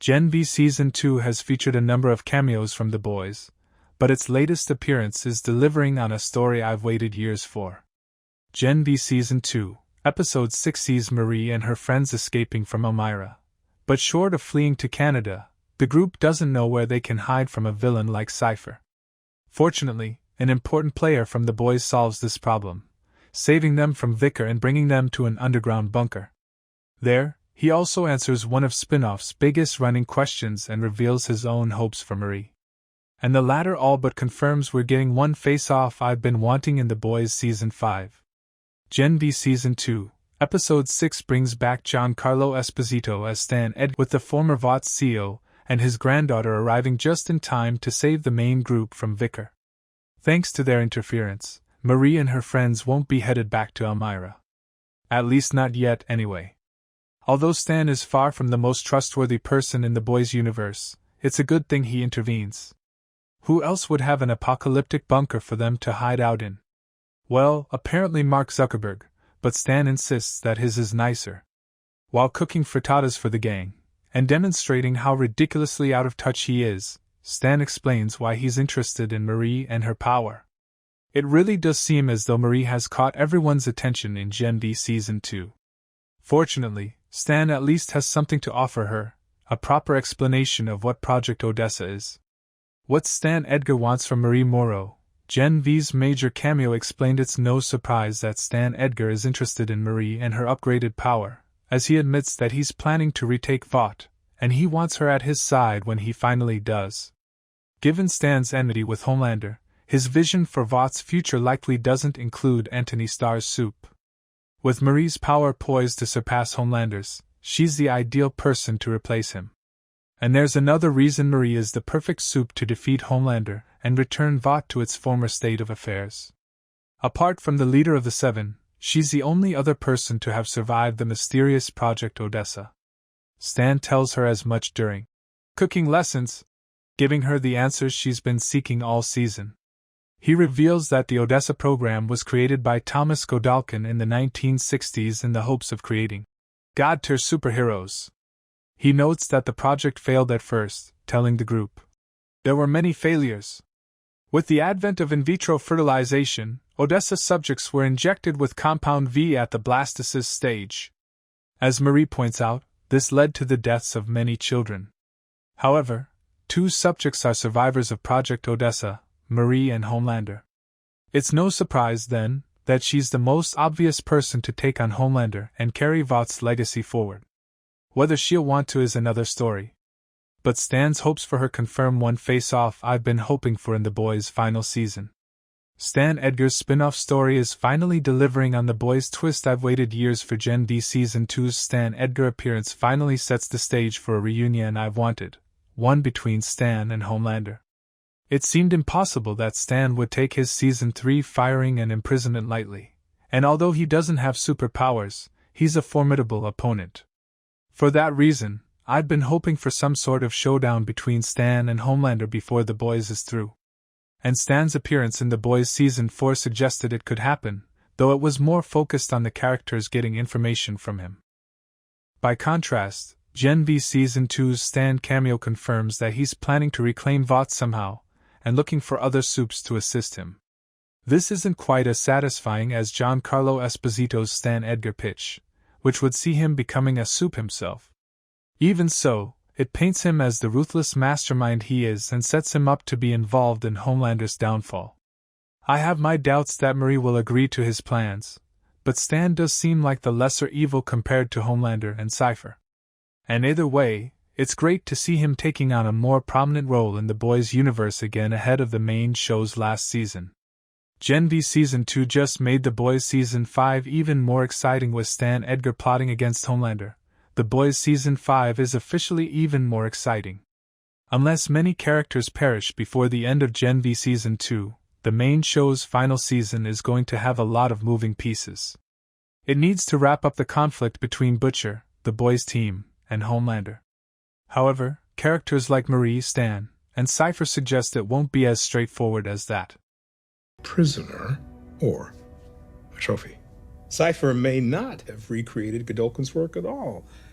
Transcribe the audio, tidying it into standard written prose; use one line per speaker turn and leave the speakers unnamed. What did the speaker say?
Gen V Season 2 has featured a number of cameos from The Boys, but its latest appearance is delivering on a story I've waited years for. Gen V Season 2, Episode 6 sees Marie and her friends escaping from Elmira. But short of fleeing to Canada, the group doesn't know where they can hide from a villain like Cypher. Fortunately, an important player from The Boys solves this problem, saving them from Vicar and bringing them to an underground bunker. There, he also answers one of spin-off's biggest running questions and reveals his own hopes for Marie. And the latter all but confirms we're getting one face-off I've been wanting in The Boys Season 5. Gen V Season 2, Episode 6 brings back Giancarlo Esposito as Stan Edgar, with the former VOTS CEO and his granddaughter arriving just in time to save the main group from Vicar. Thanks to their interference, Marie and her friends won't be headed back to Elmira. At least not yet, anyway. Although Stan is far from the most trustworthy person in the Boys universe, it's a good thing he intervenes. Who else would have an apocalyptic bunker for them to hide out in? Well, apparently Mark Zuckerberg, but Stan insists that his is nicer. While cooking frittatas for the gang, and demonstrating how ridiculously out of touch he is, Stan explains why he's interested in Marie and her power. It really does seem as though Marie has caught everyone's attention in Gen V Season 2. Fortunately, Stan at least has something to offer her, a proper explanation of what Project Odessa is. What Stan Edgar wants from Marie Moreau. Gen V's major cameo explained it's no surprise that Stan Edgar is interested in Marie and her upgraded power, as he admits that he's planning to retake Vought, and he wants her at his side when he finally does. Given Stan's enmity with Homelander, his vision for Vought's future likely doesn't include Anthony Starr's soup. With Marie's power poised to surpass Homelander's, she's the ideal person to replace him. And there's another reason Marie is the perfect soup to defeat Homelander and return Vought to its former state of affairs. Apart from the leader of the Seven, she's the only other person to have survived the mysterious Project Odessa. Stan tells her as much during cooking lessons, giving her the answers she's been seeking all season. He reveals that the Odessa program was created by Thomas Godalkin in the 1960s in the hopes of creating God-tier superheroes. He notes that the project failed at first, telling the group, "There were many failures. With the advent of in vitro fertilization, Odessa subjects were injected with Compound V at the blastocyst stage. As Marie points out, this led to the deaths of many children. However, 2 subjects are survivors of Project Odessa, Marie and Homelander. It's no surprise, then, that she's the most obvious person to take on Homelander and carry Vought's legacy forward. Whether she'll want to is another story. But Stan's hopes for her confirm one face-off I've been hoping for in The Boys' final season. Stan Edgar's spin-off story is finally delivering on The Boys' twist I've waited years for. Gen V Season 2's Stan Edgar appearance finally sets the stage for a reunion I've wanted, one between Stan and Homelander. It seemed impossible that Stan would take his Season 3 firing and imprisonment lightly, and although he doesn't have superpowers, he's a formidable opponent. For that reason, I'd been hoping for some sort of showdown between Stan and Homelander before The Boys is through. And Stan's appearance in The Boys Season 4 suggested it could happen, though it was more focused on the characters getting information from him. By contrast, Gen V Season 2's Stan cameo confirms that he's planning to reclaim Vought somehow, and looking for other soups to assist him. This isn't quite as satisfying as Giancarlo Esposito's Stan Edgar pitch, which would see him becoming a soup himself. Even so, it paints him as the ruthless mastermind he is and sets him up to be involved in Homelander's downfall. I have my doubts that Marie will agree to his plans, but Stan does seem like the lesser evil compared to Homelander and Cypher. And either way, it's great to see him taking on a more prominent role in The Boys universe again ahead of the main show's last season. Gen V Season 2 just made The Boys Season 5 even more exciting with Stan Edgar plotting against Homelander. The Boys Season 5 is officially even more exciting. Unless many characters perish before the end of Gen V Season 2, the main show's final season is going to have a lot of moving pieces. It needs to wrap up the conflict between Butcher, the Boys team, and Homelander. However, characters like Marie, Stan, and Cypher suggest it won't be as straightforward as that.
Prisoner or a trophy. Cypher may not have recreated Godolkin's work at all.